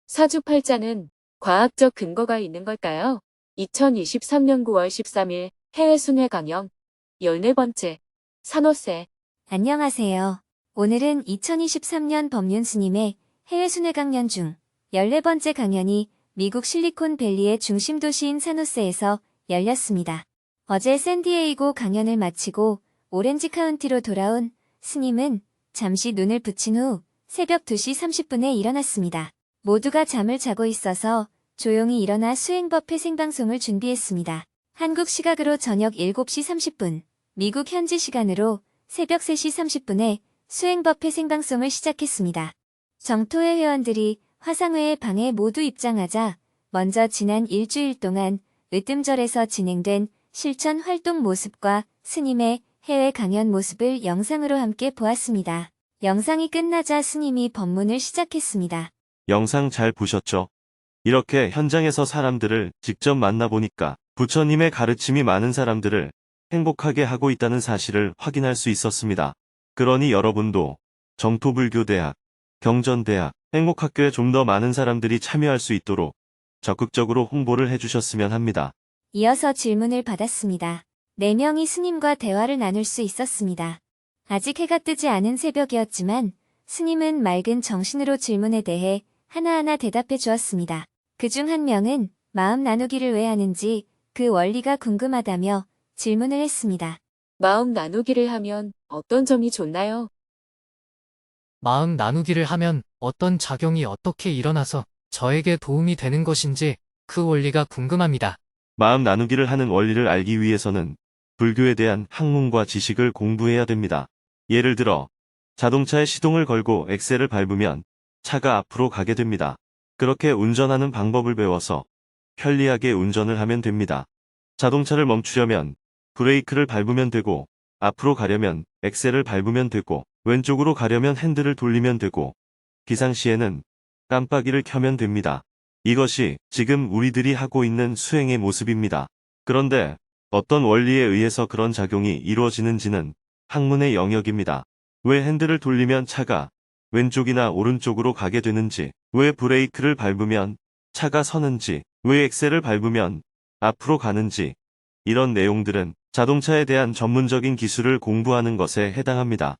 사주팔자는 과학적 근거가 있는 걸까요? 2023년 9월 13일 해외 순회 강연 14번째 산호세. 안녕하세요. 오늘은 2023년 법륜스님의 해외 순회 강연 중 14번째 강연이 미국 실리콘밸리의 중심 도시인 산호세에서 열렸습니다. 어제 샌디에이고 강연을 마치고 오렌지 카운티로 돌아온 스님은 잠시 눈을 붙인 후 새벽 2시 30분에 일어났습니다. 모두가 잠을 자고 있어서 조용히 일어나 수행법회 생방송을 준비했습니다. 한국 시각으로 저녁 7시 30분, 미국 현지 시간으로 새벽 3시 30분에 수행법회 생방송을 시작했습니다. 정토회 회원들이 화상회의 방에 모두 입장하자 먼저 지난 일주일 동안 으뜸절에서 진행된 실천 활동 모습과 스님의 해외 강연 모습을 영상으로 함께 보았습니다. 영상이 끝나자 스님이 법문을 시작했습니다. 영상 잘 보셨죠? 이렇게 현장에서 사람들을 직접 만나보니까 부처님의 가르침이 많은 사람들을 행복하게 하고 있다는 사실을 확인할 수 있었습니다. 그러니 여러분도 정토불교대학, 경전대학, 행복학교에 좀 더 많은 사람들이 참여할 수 있도록 적극적으로 홍보를 해주셨으면 합니다. 이어서 질문을 받았습니다. 4명이 스님과 대화를 나눌 수 있었습니다. 아직 해가 뜨지 않은 새벽이었지만 스님은 맑은 정신으로 질문에 대해 하나하나 대답해 주었습니다. 그중 한 명은 마음 나누기를 왜 하는지 그 원리가 궁금하다며 질문을 했습니다. 마음 나누기를 하면 어떤 점이 좋나요? 마음 나누기를 하면 어떤 작용이 어떻게 일어나서 저에게 도움이 되는 것인지 그 원리가 궁금합니다. 마음 나누기를 하는 원리를 알기 위해서는 불교에 대한 학문과 지식을 공부해야 됩니다. 예를 들어 자동차에 시동을 걸고 엑셀을 밟으면 차가 앞으로 가게 됩니다. 그렇게 운전하는 방법을 배워서 편리하게 운전을 하면 됩니다. 자동차를 멈추려면 브레이크를 밟으면 되고, 앞으로 가려면 엑셀을 밟으면 되고, 왼쪽으로 가려면 핸들을 돌리면 되고, 비상시에는 깜빡이를 켜면 됩니다. 이것이 지금 우리들이 하고 있는 수행의 모습입니다. 그런데 어떤 원리에 의해서 그런 작용이 이루어지는지는 학문의 영역입니다. 왜 핸들을 돌리면 차가 왼쪽이나 오른쪽으로 가게 되는지, 왜 브레이크를 밟으면 차가 서는지, 왜 엑셀을 밟으면 앞으로 가는지, 이런 내용들은 자동차에 대한 전문적인 기술을 공부하는 것에 해당합니다.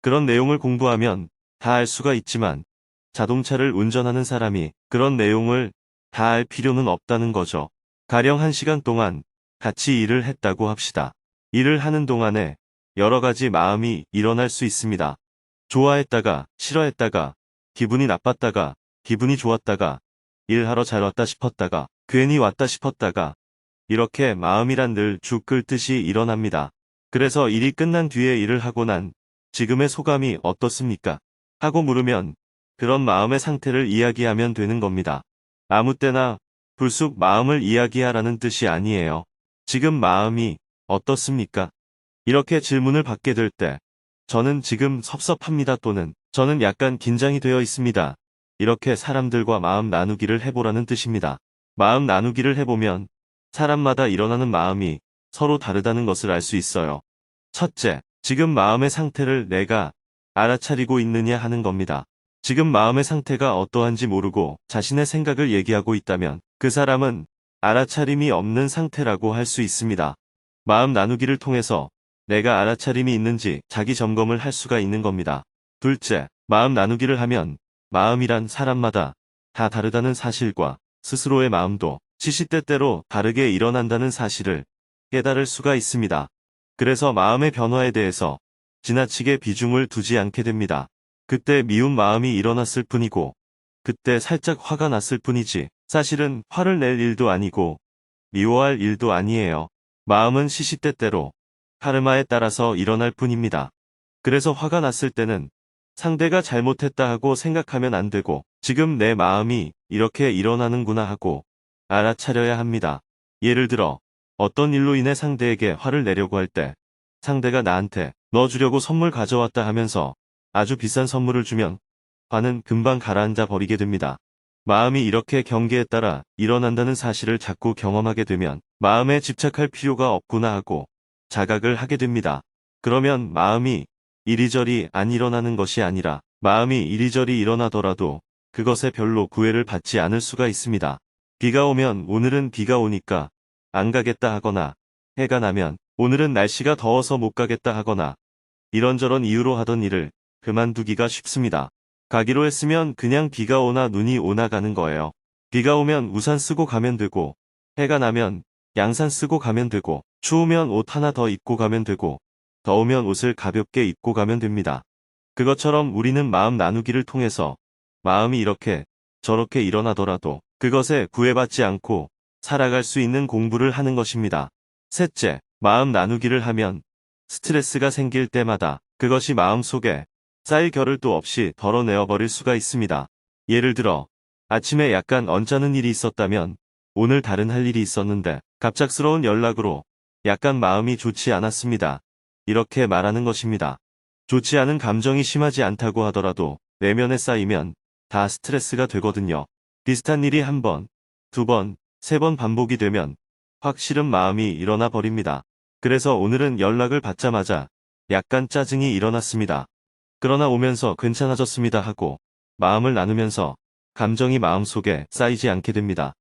그런 내용을 공부하면 다 알 수가 있지만 자동차를 운전하는 사람이 그런 내용을 다 알 필요는 없다는 거죠. 가령 1시간 동안 같이 일을 했다고 합시다. 일을 하는 동안에 여러 가지 마음이 일어날 수 있습니다. 좋아했다가 싫어했다가 기분이 나빴다가 기분이 좋았다가 일하러 잘 왔다 싶었다가 괜히 왔다 싶었다가 이렇게 마음이란 늘 죽 끓듯이 일어납니다. 그래서 일이 끝난 뒤에 일을 하고 난 지금의 소감이 어떻습니까? 하고 물으면 그런 마음의 상태를 이야기하면 되는 겁니다. 아무 때나 불쑥 마음을 이야기하라는 뜻이 아니에요. 지금 마음이 어떻습니까? 이렇게 질문을 받게 될 때 저는 지금 섭섭합니다 또는 저는 약간 긴장이 되어 있습니다. 이렇게 사람들과 마음 나누기를 해보라는 뜻입니다. 마음 나누기를 해보면 사람마다 일어나는 마음이 서로 다르다는 것을 알 수 있어요. 첫째, 지금 마음의 상태를 내가 알아차리고 있느냐 하는 겁니다. 지금 마음의 상태가 어떠한지 모르고 자신의 생각을 얘기하고 있다면 그 사람은 알아차림이 없는 상태라고 할 수 있습니다. 마음 나누기를 통해서 내가 알아차림이 있는지 자기 점검을 할 수가 있는 겁니다. 둘째, 마음 나누기를 하면 마음이란 사람마다 다 다르다는 사실과 스스로의 마음도 시시때때로 다르게 일어난다는 사실을 깨달을 수가 있습니다. 그래서 마음의 변화에 대해서 지나치게 비중을 두지 않게 됩니다. 그때 미운 마음이 일어났을 뿐이고 그때 살짝 화가 났을 뿐이지 사실은 화를 낼 일도 아니고 미워할 일도 아니에요. 마음은 시시때때로 카르마에 따라서 일어날 뿐입니다. 그래서 화가 났을 때는 상대가 잘못했다 하고 생각하면 안 되고 지금 내 마음이 이렇게 일어나는구나 하고 알아차려야 합니다. 예를 들어 어떤 일로 인해 상대에게 화를 내려고 할 때 상대가 나한테 너 주려고 선물 가져왔다 하면서 아주 비싼 선물을 주면 화는 금방 가라앉아 버리게 됩니다. 마음이 이렇게 경계에 따라 일어난다는 사실을 자꾸 경험하게 되면 마음에 집착할 필요가 없구나 하고 자각을 하게 됩니다. 그러면 마음이 이리저리 안 일어나는 것이 아니라 마음이 이리저리 일어나더라도 그것에 별로 구애를 받지 않을 수가 있습니다. 비가 오면 오늘은 비가 오니까 안 가겠다 하거나 해가 나면 오늘은 날씨가 더워서 못 가겠다 하거나 이런저런 이유로 하던 일을 그만두기가 쉽습니다. 가기로 했으면 그냥 비가 오나 눈이 오나 가는 거예요. 비가 오면 우산 쓰고 가면 되고 해가 나면 양산 쓰고 가면 되고 추우면 옷 하나 더 입고 가면 되고 더우면 옷을 가볍게 입고 가면 됩니다. 그것처럼 우리는 마음 나누기를 통해서 마음이 이렇게 저렇게 일어나더라도 그것에 구애받지 않고 살아갈 수 있는 공부를 하는 것입니다. 셋째, 마음 나누기를 하면 스트레스가 생길 때마다 그것이 마음속에 쌓일 겨를도 없이 덜어내어버릴 수가 있습니다. 예를 들어 아침에 약간 언짢은 일이 있었다면 오늘 다른 할 일이 있었는데 갑작스러운 연락으로 약간 마음이 좋지 않았습니다. 이렇게 말하는 것입니다. 좋지 않은 감정이 심하지 않다고 하더라도 내면에 쌓이면 다 스트레스가 되거든요. 비슷한 일이 한 번, 두 번, 세 번 반복이 되면 확 싫은 마음이 일어나 버립니다. 그래서 오늘은 연락을 받자마자 약간 짜증이 일어났습니다. 그러나 오면서 괜찮아졌습니다 하고 마음을 나누면서 감정이 마음속에 쌓이지 않게 됩니다.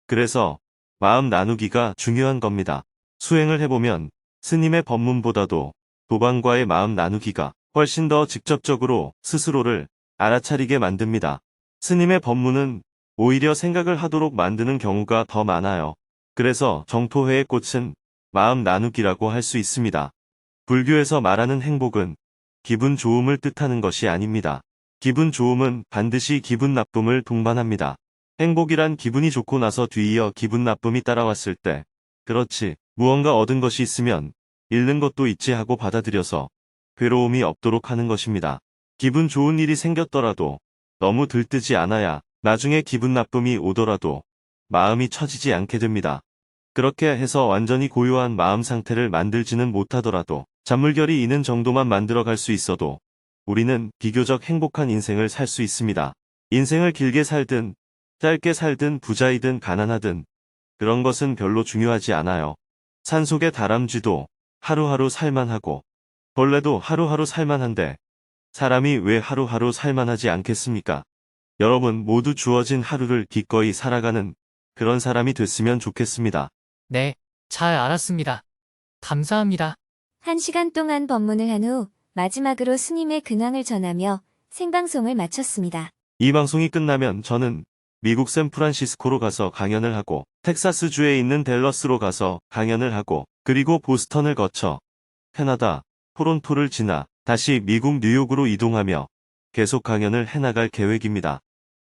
그래서 마음 나누기가 중요한 겁니다. 수행을 해보면 스님의 법문보다도 도반과의 마음 나누기가 훨씬 더 직접적으로 스스로를 알아차리게 만듭니다. 스님의 법문은 오히려 생각을 하도록 만드는 경우가 더 많아요. 그래서 정토회의 꽃은 마음 나누기라고 할 수 있습니다. 불교에서 말하는 행복은 기분 좋음을 뜻하는 것이 아닙니다. 기분 좋음은 반드시 기분 나쁨을 동반합니다. 행복이란 기분이 좋고 나서 뒤이어 기분 나쁨이 따라왔을 때, 그렇지, 무언가 얻은 것이 있으면 잃는 것도 있지 하고 받아들여서 괴로움이 없도록 하는 것입니다. 기분 좋은 일이 생겼더라도 너무 들뜨지 않아야 나중에 기분 나쁨이 오더라도 마음이 처지지 않게 됩니다. 그렇게 해서 완전히 고요한 마음 상태를 만들지는 못하더라도 잔물결이 있는 정도만 만들어갈 수 있어도 우리는 비교적 행복한 인생을 살 수 있습니다. 인생을 길게 살든 짧게 살든 부자이든 가난하든 그런 것은 별로 중요하지 않아요. 산속의 다람쥐도 하루하루 살만하고 벌레도 하루하루 살만한데 사람이 왜 하루하루 살만하지 않겠습니까? 여러분 모두 주어진 하루를 기꺼이 살아가는 그런 사람이 됐으면 좋겠습니다. 네, 잘 알았습니다. 감사합니다. 1시간 동안 법문을 한 후 마지막으로 스님의 근황을 전하며 생방송을 마쳤습니다. 이 방송이 끝나면 저는 미국 샌프란시스코로 가서 강연을 하고 텍사스주에 있는 댈러스로 가서 강연을 하고 그리고 보스턴을 거쳐 캐나다, 토론토를 지나 다시 미국 뉴욕으로 이동하며 계속 강연을 해나갈 계획입니다.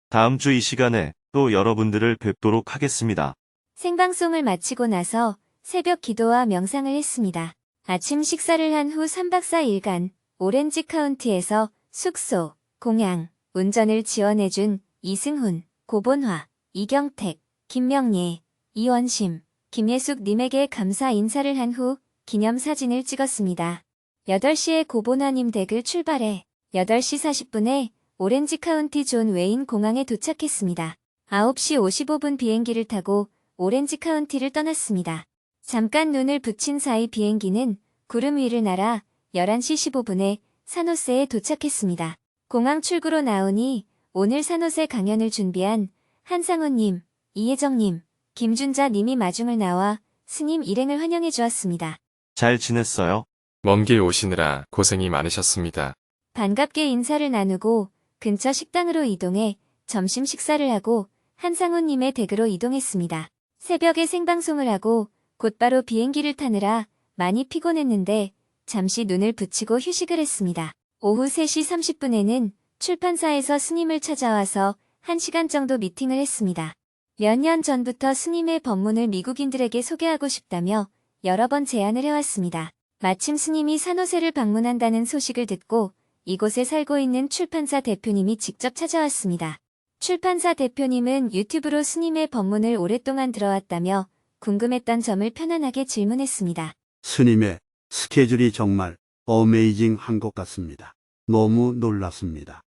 다음 주 이 시간에 또 여러분들을 뵙도록 하겠습니다. 생방송을 마치고 나서 새벽 기도와 명상을 했습니다. 아침 식사를 한 후 3박 4일간 오렌지 카운티에서 숙소, 공양, 운전을 지원해준 이승훈, 고본화, 이경택, 김명예, 이원심, 김예숙 님에게 감사 인사를 한 후 기념사진을 찍었습니다. 8시에 고본화님 댁을 출발해 8시 40분에 오렌지 카운티 존 웨인 공항에 도착했습니다. 9시 55분 비행기를 타고 오렌지 카운티를 떠났습니다. 잠깐 눈을 붙인 사이 비행기는 구름 위를 날아 11시 15분에 산호세에 도착했습니다. 공항 출구로 나오니 오늘 산호세 강연을 준비한 한상훈님, 이혜정님, 김준자님이 마중을 나와 스님 일행을 환영해 주었습니다. 잘 지냈어요? 먼 길 오시느라 고생이 많으셨습니다. 반갑게 인사를 나누고 근처 식당으로 이동해 점심 식사를 하고 한상훈님의 댁으로 이동했습니다. 새벽에 생방송을 하고 곧바로 비행기를 타느라 많이 피곤했는데 잠시 눈을 붙이고 휴식을 했습니다. 오후 3시 30분에는 출판사에서 스님을 찾아와서 1시간 정도 미팅을 했습니다. 몇 년 전부터 스님의 법문을 미국인들에게 소개하고 싶다며 여러 번 제안을 해왔습니다. 마침 스님이 산호세를 방문한다는 소식을 듣고 이곳에 살고 있는 출판사 대표님이 직접 찾아왔습니다. 출판사 대표님은 유튜브로 스님의 법문을 오랫동안 들어왔다며 궁금했던 점을 편안하게 질문했습니다. 스님의 스케줄이 정말 어메이징한 것 같습니다. 너무 놀랐습니다.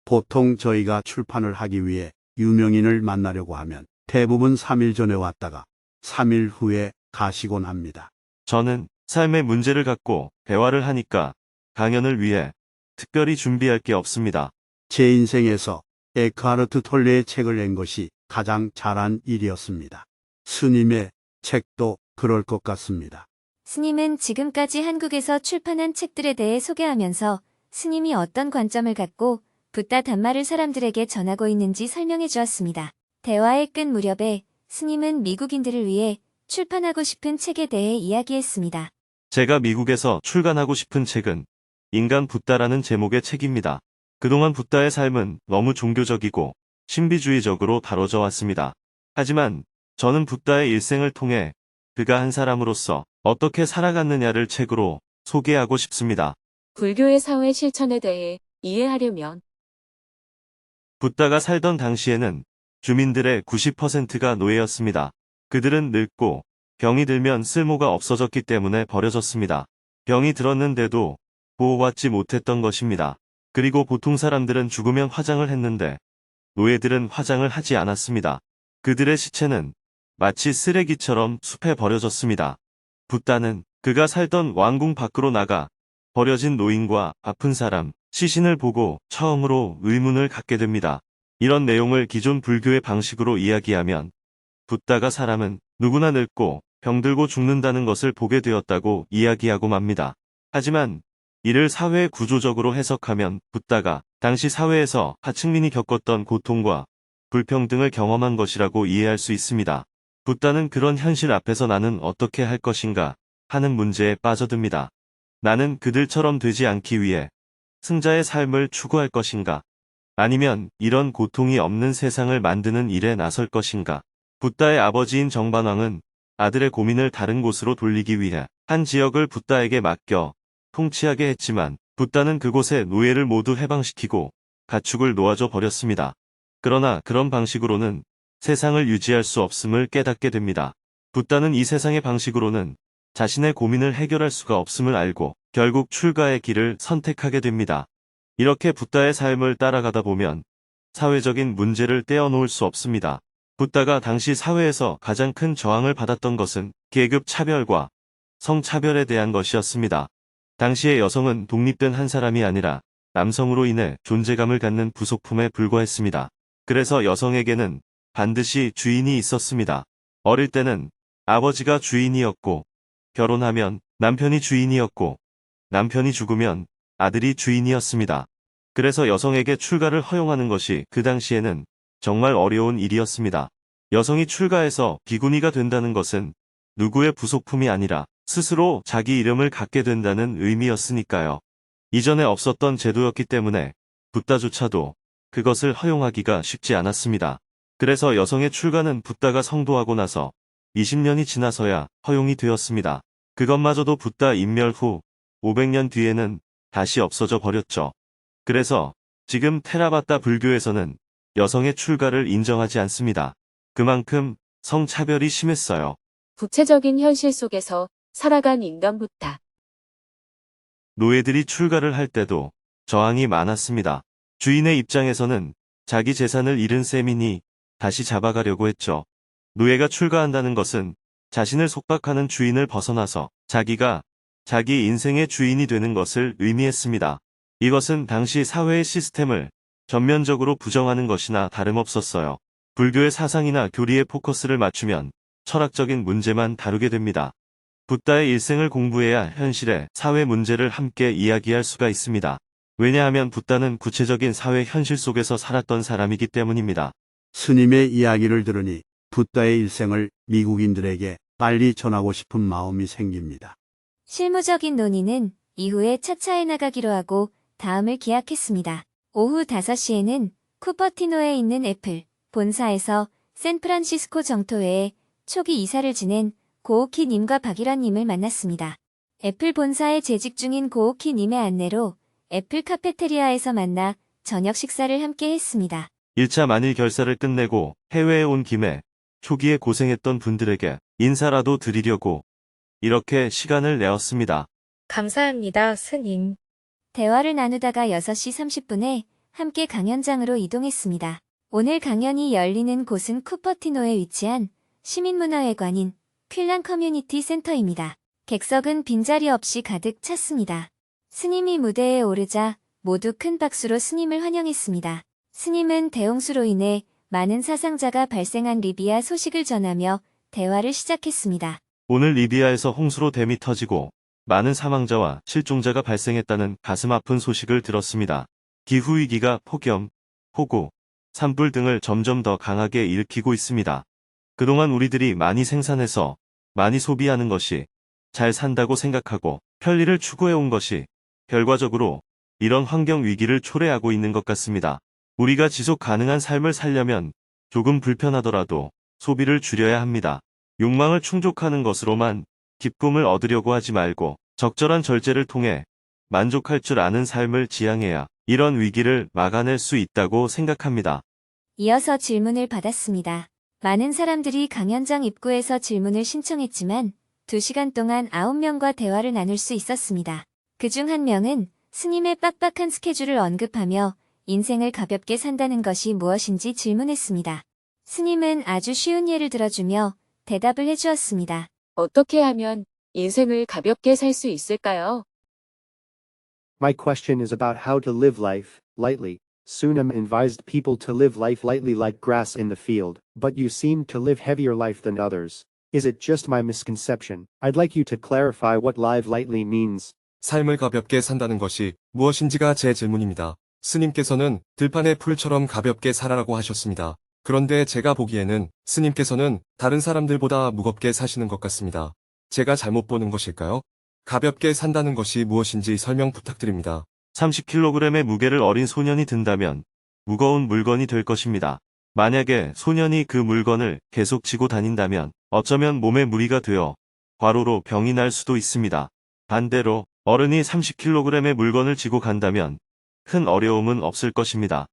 보통 저희가 출판을 하기 위해 유명인을 만나려고 하면 대부분 3일 전에 왔다가 3일 후에 가시곤 합니다. 저는 삶의 문제를 갖고 대화를 하니까 강연을 위해 특별히 준비할 게 없습니다. 제 인생에서 에크하르트 톨레의 책을 낸 것이 가장 잘한 일이었습니다. 스님의 책도 그럴 것 같습니다. 스님은 지금까지 한국에서 출판한 책들에 대해 소개하면서 스님이 어떤 관점을 갖고 붓다 단말을 사람들에게 전하고 있는지 설명해 주었습니다. 대화의 끝 무렵에 스님은 미국인들을 위해 출판하고 싶은 책에 대해 이야기했습니다. 제가 미국에서 출간하고 싶은 책은 인간 붓다라는 제목의 책입니다. 그동안 붓다의 삶은 너무 종교적이고 신비주의적으로 다뤄져 왔습니다. 하지만 저는 붓다의 일생을 통해 그가 한 사람으로서 어떻게 살아갔느냐를 책으로 소개하고 싶습니다. 불교의 사회 실천에 대해 이해하려면 붓다가 살던 당시에는 주민들의 90%가 노예였습니다. 그들은 늙고 병이 들면 쓸모가 없어졌기 때문에 버려졌습니다. 병이 들었는데도 보호받지 못했던 것입니다. 그리고 보통 사람들은 죽으면 화장을 했는데 노예들은 화장을 하지 않았습니다. 그들의 시체는 마치 쓰레기처럼 숲에 버려졌습니다. 붓다는 그가 살던 왕궁 밖으로 나가 버려진 노인과 아픈 사람, 시신을 보고 처음으로 의문을 갖게 됩니다. 이런 내용을 기존 불교의 방식으로 이야기하면 붓다가 사람은 누구나 늙고 병들고 죽는다는 것을 보게 되었다고 이야기하고 맙니다. 하지만 이를 사회 구조적으로 해석하면 붓다가 당시 사회에서 하층민이 겪었던 고통과 불평등을 경험한 것이라고 이해할 수 있습니다. 붓다는 그런 현실 앞에서 나는 어떻게 할 것인가 하는 문제에 빠져듭니다. 나는 그들처럼 되지 않기 위해 승자의 삶을 추구할 것인가? 아니면 이런 고통이 없는 세상을 만드는 일에 나설 것인가? 붓다의 아버지인 정반왕은 아들의 고민을 다른 곳으로 돌리기 위해 한 지역을 붓다에게 맡겨 통치하게 했지만 붓다는 그곳의 노예를 모두 해방시키고 가축을 놓아줘 버렸습니다. 그러나 그런 방식으로는 세상을 유지할 수 없음을 깨닫게 됩니다. 붓다는 이 세상의 방식으로는 자신의 고민을 해결할 수가 없음을 알고 결국 출가의 길을 선택하게 됩니다. 이렇게 붓다의 삶을 따라가다 보면 사회적인 문제를 떼어놓을 수 없습니다. 붓다가 당시 사회에서 가장 큰 저항을 받았던 것은 계급 차별과 성차별에 대한 것이었습니다. 당시의 여성은 독립된 한 사람이 아니라 남성으로 인해 존재감을 갖는 부속품에 불과했습니다. 그래서 여성에게는 반드시 주인이 있었습니다. 어릴 때는 아버지가 주인이었고, 결혼하면 남편이 주인이었고, 남편이 죽으면 아들이 주인이었습니다. 그래서 여성에게 출가를 허용하는 것이 그 당시에는 정말 어려운 일이었습니다. 여성이 출가해서 비구니가 된다는 것은 누구의 부속품이 아니라 스스로 자기 이름을 갖게 된다는 의미였으니까요. 이전에 없었던 제도였기 때문에 붓다조차도 그것을 허용하기가 쉽지 않았습니다. 그래서 여성의 출가는 붓다가 성도하고 나서 20년이 지나서야 허용이 되었습니다. 그것마저도 붓다 인멸 후 500년 뒤에는 다시 없어져 버렸죠. 그래서 지금 테라바타 불교에서는 여성의 출가를 인정하지 않습니다. 그만큼 성차별이 심했어요. 구체적인 현실 속에서 살아간 인간 붓다. 노예들이 출가를 할 때도 저항이 많았습니다. 주인의 입장에서는 자기 재산을 잃은 셈이니 다시 잡아가려고 했죠. 노예가 출가한다는 것은 자신을 속박하는 주인을 벗어나서 자기가 자기 인생의 주인이 되는 것을 의미했습니다. 이것은 당시 사회의 시스템을 전면적으로 부정하는 것이나 다름없었어요. 불교의 사상이나 교리에 포커스를 맞추면 철학적인 문제만 다루게 됩니다. 붓다의 일생을 공부해야 현실의 사회 문제를 함께 이야기할 수가 있습니다. 왜냐하면 붓다는 구체적인 사회 현실 속에서 살았던 사람이기 때문입니다. 스님의 이야기를 들으니 붓다의 일생을 미국인들에게 빨리 전하고 싶은 마음이 생깁니다. 실무적인 논의는 이후에 차차해 나가기로 하고 다음을 기약했습니다. 오후 5시에는 쿠퍼티노에 있는 애플 본사에서 샌프란시스코 정토회에 초기 이사를 지낸 고오키님과 박일환님을 만났습니다. 애플 본사에 재직 중인 고오키님의 안내로 애플 카페테리아에서 만나 저녁 식사를 함께 했습니다. 1차 만일 결사를 끝내고 해외에 온 김에 초기에 고생했던 분들에게 인사라도 드리려고 이렇게 시간을 내었습니다. 감사합니다, 스님. 대화를 나누다가 6시 30분에 함께 강연장으로 이동했습니다. 오늘 강연이 열리는 곳은 쿠퍼티노에 위치한 시민문화회관인 퀼란 커뮤니티 센터입니다. 객석은 빈자리 없이 가득 찼습니다. 스님이 무대에 오르자 모두 큰 박수로 스님을 환영했습니다. 스님은 대홍수로 인해 많은 사상자가 발생한 리비아 소식을 전하며 대화를 시작했습니다. 오늘 리비아에서 홍수로 댐이 터지고 많은 사망자와 실종자가 발생했다는 가슴 아픈 소식을 들었습니다. 기후위기가 폭염, 폭우, 산불 등을 점점 더 강하게 일으키고 있습니다. 그동안 우리들이 많이 생산해서 많이 소비하는 것이 잘 산다고 생각하고 편리를 추구해온 것이 결과적으로 이런 환경 위기를 초래하고 있는 것 같습니다. 우리가 지속 가능한 삶을 살려면 조금 불편하더라도 소비를 줄여야 합니다. 욕망을 충족하는 것으로만 기쁨을 얻으려고 하지 말고 적절한 절제를 통해 만족할 줄 아는 삶을 지향해야 이런 위기를 막아낼 수 있다고 생각합니다. 이어서 질문을 받았습니다. 많은 사람들이 강연장 입구에서 질문을 신청했지만 2시간 동안 9명과 대화를 나눌 수 있었습니다. 그중 한 명은 스님의 빡빡한 스케줄을 언급하며 인생을 가볍게 산다는 것이 무엇인지 질문했습니다. 스님은 아주 쉬운 예를 들어주며 대답을 해주었습니다. 어떻게 하면 인생을 가볍게 살 수 있을까요? My question is about how to live life lightly. Sunam advised people to live life lightly like grass in the field, but you seem to live heavier life than others. Is it just my misconception? I'd like you to clarify what live lightly means. 삶을 가볍게 산다는 것이 무엇인지가 제 질문입니다. 스님께서는 들판의 풀처럼 가볍게 살아라고 하셨습니다. 그런데 제가 보기에는 스님께서는 다른 사람들보다 무겁게 사시는 것 같습니다. 제가 잘못 보는 것일까요? 가볍게 산다는 것이 무엇인지 설명 부탁드립니다. 30kg의 무게를 어린 소년이 든다면 무거운 물건이 될 것입니다. 만약에 소년이 그 물건을 계속 지고 다닌다면 어쩌면 몸에 무리가 되어 과로로 병이 날 수도 있습니다. 반대로 어른이 30kg의 물건을 지고 간다면 큰 어려움은 없을 것입니다.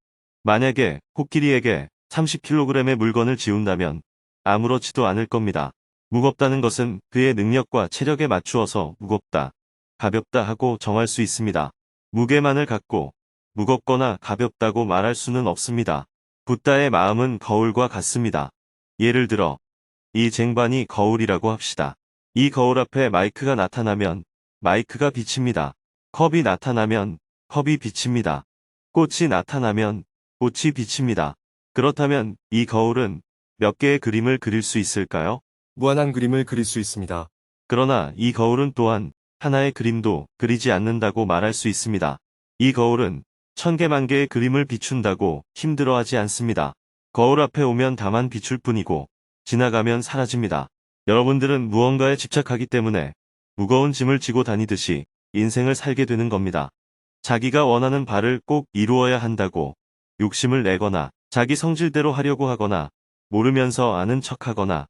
만약에 코끼리에게 30kg의 물건을 지운다면 아무렇지도 않을 겁니다. 무겁다는 것은 그의 능력과 체력에 맞추어서 무겁다, 가볍다 하고 정할 수 있습니다. 무게만을 갖고 무겁거나 가볍다고 말할 수는 없습니다. 붓다의 마음은 거울과 같습니다. 예를 들어 이 쟁반이 거울이라고 합시다. 이 거울 앞에 마이크가 나타나면 마이크가 비칩니다. 컵이 나타나면 컵이 비칩니다. 꽃이 나타나면 꽃이 비칩니다. 그렇다면 이 거울은 몇 개의 그림을 그릴 수 있을까요? 무한한 그림을 그릴 수 있습니다. 그러나 이 거울은 또한 하나의 그림도 그리지 않는다고 말할 수 있습니다. 이 거울은 1000개, 10,000개의 그림을 비춘다고 힘들어하지 않습니다. 거울 앞에 오면 다만 비출 뿐이고 지나가면 사라집니다. 여러분들은 무언가에 집착하기 때문에 무거운 짐을 지고 다니듯이 인생을 살게 되는 겁니다. 자기가 원하는 바를 꼭 이루어야 한다고 욕심을 내거나 자기 성질대로 하려고 하거나 모르면서 아는 척하거나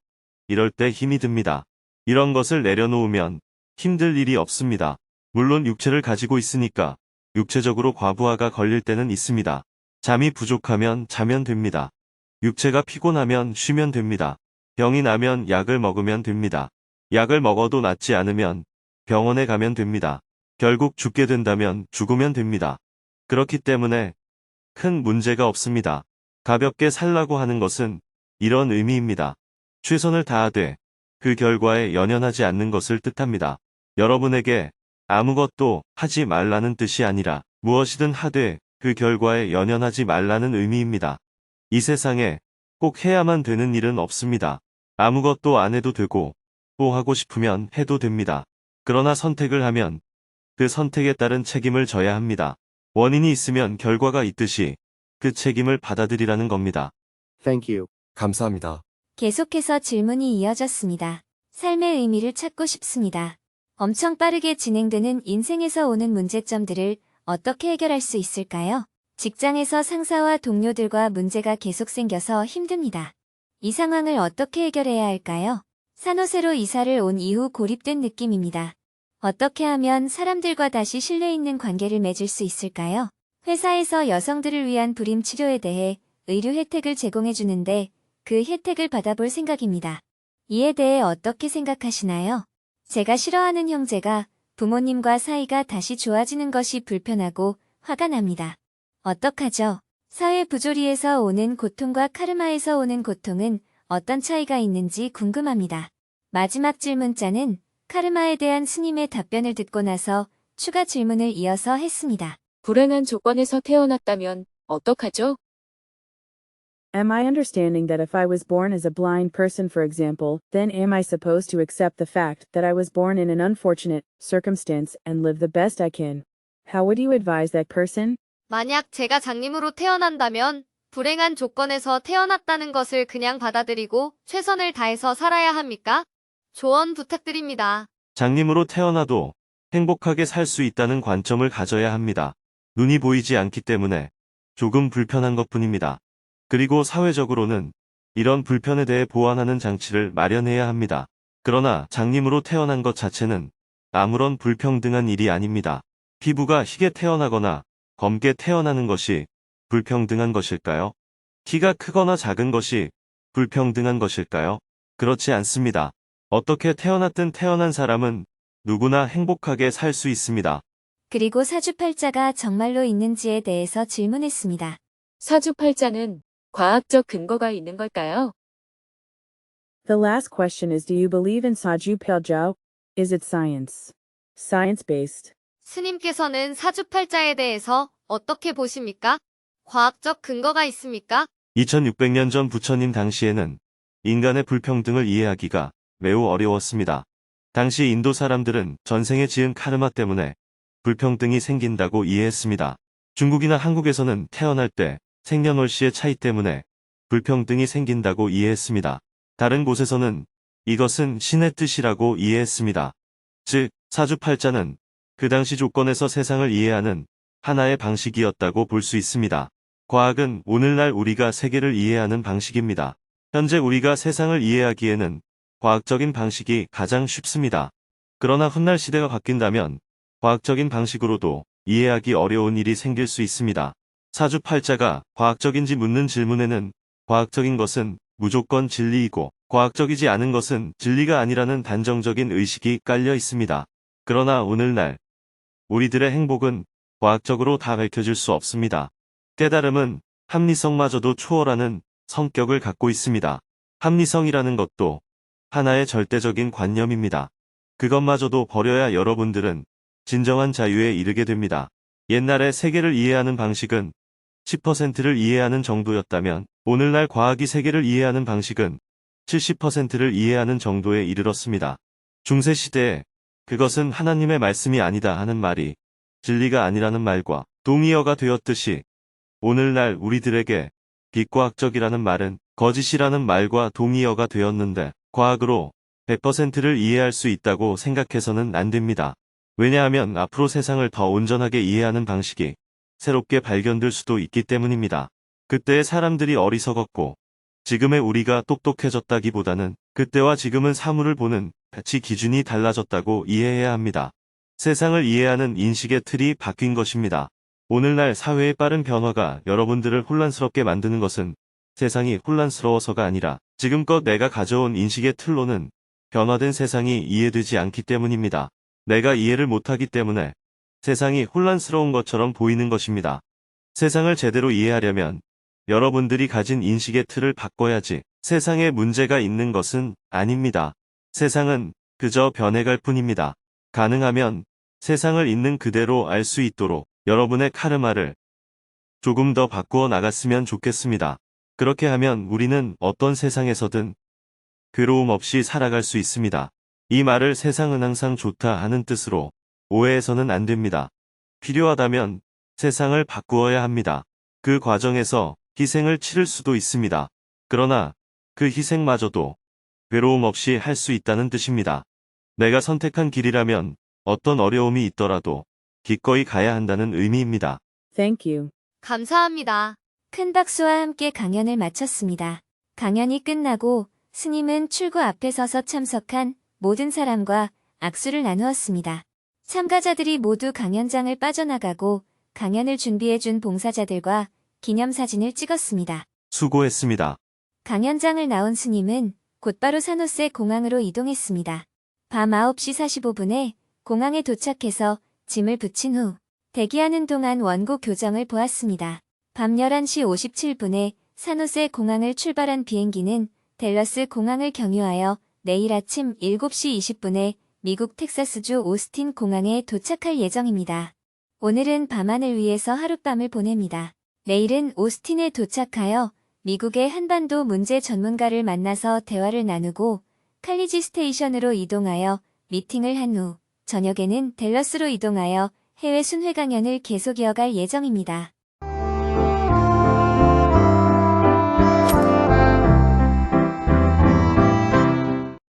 이럴 때 힘이 듭니다. 이런 것을 내려놓으면 힘들 일이 없습니다. 물론 육체를 가지고 있으니까 육체적으로 과부하가 걸릴 때는 있습니다. 잠이 부족하면 자면 됩니다. 육체가 피곤하면 쉬면 됩니다. 병이 나면 약을 먹으면 됩니다. 약을 먹어도 낫지 않으면 병원에 가면 됩니다. 결국 죽게 된다면 죽으면 됩니다. 그렇기 때문에 큰 문제가 없습니다. 가볍게 살라고 하는 것은 이런 의미입니다. 최선을 다하되 그 결과에 연연하지 않는 것을 뜻합니다. 여러분에게 아무것도 하지 말라는 뜻이 아니라 무엇이든 하되 그 결과에 연연하지 말라는 의미입니다. 이 세상에 꼭 해야만 되는 일은 없습니다. 아무것도 안 해도 되고 또 하고 싶으면 해도 됩니다. 그러나 선택을 하면 그 선택에 따른 책임을 져야 합니다. 원인이 있으면 결과가 있듯이 그 책임을 받아들이라는 겁니다. Thank you. 감사합니다. 계속해서 질문이 이어졌습니다. 삶의 의미를 찾고 싶습니다. 엄청 빠르게 진행되는 인생에서 오는 문제점들을 어떻게 해결할 수 있을까요? 직장에서 상사와 동료들과 문제가 계속 생겨서 힘듭니다. 이 상황을 어떻게 해결해야 할까요? 산호세로 이사를 온 이후 고립된 느낌입니다. 어떻게 하면 사람들과 다시 신뢰 있는 관계를 맺을 수 있을까요? 회사에서 여성들을 위한 불임 치료에 대해 의료 혜택을 제공해 주는데 그 혜택을 받아볼 생각입니다. 이에 대해 어떻게 생각하시나요? 제가 싫어하는 형제가 부모님과 사이가 다시 좋아지는 것이 불편하고 화가 납니다. 어떡하죠? 사회 부조리에서 오는 고통과 카르마에서 오는 고통은 어떤 차이가 있는지 궁금합니다. 마지막 질문자는 카르마에 대한 스님의 답변을 듣고 나서 추가 질문을 이어서 했습니다. 불행한 조건에서 태어났다면 어떡하죠? Am I understanding that if I was born as a blind person, for example, then am I supposed to accept the fact that I was born in an unfortunate circumstance and live the best I can? How would you advise that person? 만약 제가 장님으로 태어난다면 불행한 조건에서 태어났다는 것을 그냥 받아들이고 최선을 다해서 살아야 합니까? 조언 부탁드립니다. 장님으로 태어나도 행복하게 살 수 있다는 관점을 가져야 합니다. 눈이 보이지 않기 때문에 조금 불편한 것뿐입니다. 그리고 사회적으로는 이런 불편에 대해 보완하는 장치를 마련해야 합니다. 그러나 장님으로 태어난 것 자체는 아무런 불평등한 일이 아닙니다. 피부가 희게 태어나거나 검게 태어나는 것이 불평등한 것일까요? 키가 크거나 작은 것이 불평등한 것일까요? 그렇지 않습니다. 어떻게 태어났든 태어난 사람은 누구나 행복하게 살 수 있습니다. 그리고 사주팔자가 정말로 있는지에 대해서 질문했습니다. 사주팔자는 과학적 근거가 있는 걸까요? The last question is, do you believe in Saju Peljao? Is it science? Science-based. 스님께서는 사주팔자에 대해서 어떻게 보십니까? 과학적 근거가 있습니까? 2600년 전 부처님 당시에는 인간의 불평등을 이해하기가 매우 어려웠습니다. 당시 인도 사람들은 전생에 지은 카르마 때문에 불평등이 생긴다고 이해했습니다. 중국이나 한국에서는 태어날 때 생년월시의 차이 때문에 불평등이 생긴다고 이해했습니다. 다른 곳에서는 이것은 신의 뜻이라고 이해했습니다. 즉, 사주팔자는 그 당시 조건에서 세상을 이해하는 하나의 방식이었다고 볼 수 있습니다. 과학은 오늘날 우리가 세계를 이해하는 방식입니다. 현재 우리가 세상을 이해하기에는 과학적인 방식이 가장 쉽습니다. 그러나 훗날 시대가 바뀐다면 과학적인 방식으로도 이해하기 어려운 일이 생길 수 있습니다. 사주팔자가 과학적인지 묻는 질문에는 과학적인 것은 무조건 진리이고 과학적이지 않은 것은 진리가 아니라는 단정적인 의식이 깔려 있습니다. 그러나 오늘날 우리들의 행복은 과학적으로 다 밝혀질 수 없습니다. 깨달음은 합리성마저도 초월하는 성격을 갖고 있습니다. 합리성이라는 것도 하나의 절대적인 관념입니다. 그것마저도 버려야 여러분들은 진정한 자유에 이르게 됩니다. 옛날에 세계를 이해하는 방식은 10%를 이해하는 정도였다면 오늘날 과학이 세계를 이해하는 방식은 70%를 이해하는 정도에 이르렀습니다. 중세시대에 그것은 하나님의 말씀이 아니다 하는 말이 진리가 아니라는 말과 동의어가 되었듯이 오늘날 우리들에게 비과학적이라는 말은 거짓이라는 말과 동의어가 되었는데 과학으로 100%를 이해할 수 있다고 생각해서는 안 됩니다. 왜냐하면 앞으로 세상을 더 온전하게 이해하는 방식이 새롭게 발견될 수도 있기 때문입니다. 그때의 사람들이 어리석었고 지금의 우리가 똑똑해졌다기보다는 그때와 지금은 사물을 보는 가치 기준이 달라졌다고 이해해야 합니다. 세상을 이해하는 인식의 틀이 바뀐 것입니다. 오늘날 사회의 빠른 변화가 여러분들을 혼란스럽게 만드는 것은 세상이 혼란스러워서가 아니라 지금껏 내가 가져온 인식의 틀로는 변화된 세상이 이해되지 않기 때문입니다. 내가 이해를 못하기 때문에 세상이 혼란스러운 것처럼 보이는 것입니다. 세상을 제대로 이해하려면 여러분들이 가진 인식의 틀을 바꿔야지 세상에 문제가 있는 것은 아닙니다. 세상은 그저 변해갈 뿐입니다. 가능하면 세상을 있는 그대로 알 수 있도록 여러분의 카르마를 조금 더 바꾸어 나갔으면 좋겠습니다. 그렇게 하면 우리는 어떤 세상에서든 괴로움 없이 살아갈 수 있습니다. 이 말을 세상은 항상 좋다 하는 뜻으로 오해해서는 안 됩니다. 필요하다면 세상을 바꾸어야 합니다. 그 과정에서 희생을 치를 수도 있습니다. 그러나 그 희생마저도 괴로움 없이 할 수 있다는 뜻입니다. 내가 선택한 길이라면 어떤 어려움이 있더라도 기꺼이 가야 한다는 의미입니다. Thank you. 감사합니다. 큰 박수와 함께 강연을 마쳤습니다. 강연이 끝나고 스님은 출구 앞에 서서 참석한 모든 사람과 악수를 나누었습니다. 참가자들이 모두 강연장을 빠져나가고 강연을 준비해준 봉사자들과 기념사진을 찍었습니다. 수고했습니다. 강연장을 나온 스님은 곧바로 사노세 공항으로 이동했습니다. 밤 9시 45분에 공항에 도착해서 짐을 붙인 후 대기하는 동안 원고 교정을 보았습니다. 밤 11시 57분에 산호세 공항을 출발한 비행기는 댈러스 공항을 경유하여 내일 아침 7시 20분에 미국 텍사스주 오스틴 공항에 도착할 예정입니다. 오늘은 밤하늘 위에서 하룻밤을 보냅니다. 내일은 오스틴에 도착하여 미국의 한반도 문제 전문가를 만나서 대화를 나누고 칼리지 스테이션으로 이동하여 미팅을 한 후 저녁에는 댈러스로 이동하여 해외 순회 강연을 계속 이어갈 예정입니다.